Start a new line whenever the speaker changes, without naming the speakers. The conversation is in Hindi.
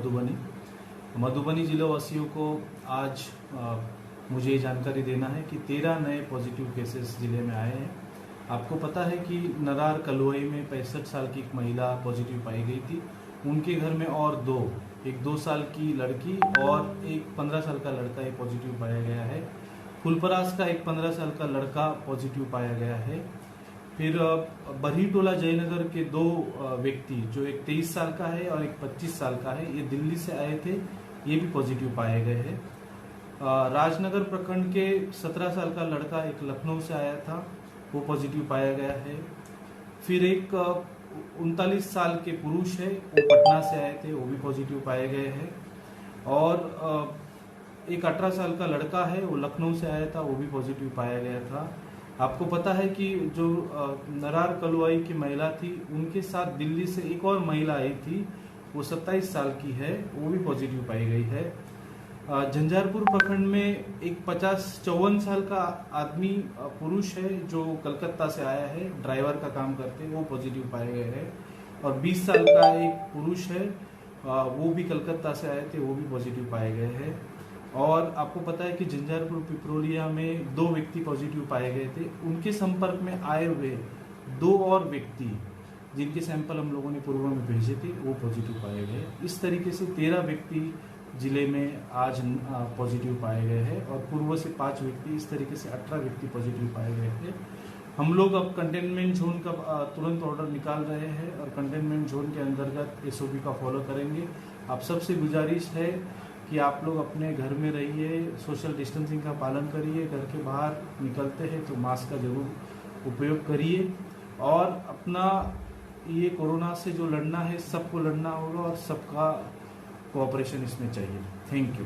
मधुबनी। मधुबनी जिला वासियों को आज मुझे ये जानकारी देना है कि 13 नए पॉजिटिव केसेस जिले में आए हैं। आपको पता है कि नरार कलुआई में 65 साल की एक महिला पॉजिटिव पाई गई थी। उनके घर में और एक 2 साल की लड़की और एक 15 साल का लड़का ये पॉजिटिव पाया गया है। फुलपरास का एक 15 साल का लड़का पॉजिटिव पाया गया है। फिर बरहीटोला जयनगर के 2 व्यक्ति, जो एक 23 साल का है और एक 25 साल का है, ये दिल्ली से आए थे, ये भी पॉजिटिव पाए गए हैं। राजनगर प्रखंड के 17 साल का लड़का एक लखनऊ से आया था, वो पॉजिटिव पाया गया है। फिर एक 39 साल के पुरुष है, वो पटना से आए थे, वो भी पॉजिटिव पाए गए हैं। और एक 18 साल का लड़का है, वो लखनऊ से आया था, वो भी पॉजिटिव पाया गया था। आपको पता है कि जो नरार कलुआई की महिला थी, उनके साथ दिल्ली से एक और महिला आई थी, वो 27 साल की है, वो भी पॉजिटिव पाई गई है। झंझारपुर प्रखंड में एक 54 साल का आदमी पुरुष है, जो कलकत्ता से आया है, ड्राइवर का काम करते हैं, वो पॉजिटिव पाए गए हैं। और 20 साल का एक पुरुष है, वो भी कलकत्ता से आए थे, वो भी पॉजिटिव पाए गए हैं। और आपको पता है कि झंझारपुर पिपरोलिया में 2 व्यक्ति पॉजिटिव पाए गए थे। उनके संपर्क में आए हुए 2 और व्यक्ति, जिनके सैंपल हम लोगों ने पूर्व में भेजे थे, वो पॉजिटिव पाए गए। इस तरीके से 13 व्यक्ति जिले में आज पॉजिटिव पाए गए हैं और पूर्व से 5 व्यक्ति, इस तरीके से 18 व्यक्ति पॉजिटिव पाए गए थे। हम लोग अब कंटेनमेंट जोन का तुरंत ऑर्डर निकाल रहे हैं और कंटेनमेंट जोन के अंतर्गत SOP का फॉलो करेंगे। आप सबसे गुजारिश है कि आप लोग अपने घर में रहिए, सोशल डिस्टेंसिंग का पालन करिए, घर के बाहर निकलते हैं तो मास्क का जरूर उपयोग करिए। और अपना ये कोरोना से जो लड़ना है, सबको लड़ना होगा और सबका कोऑपरेशन इसमें चाहिए। Thank you.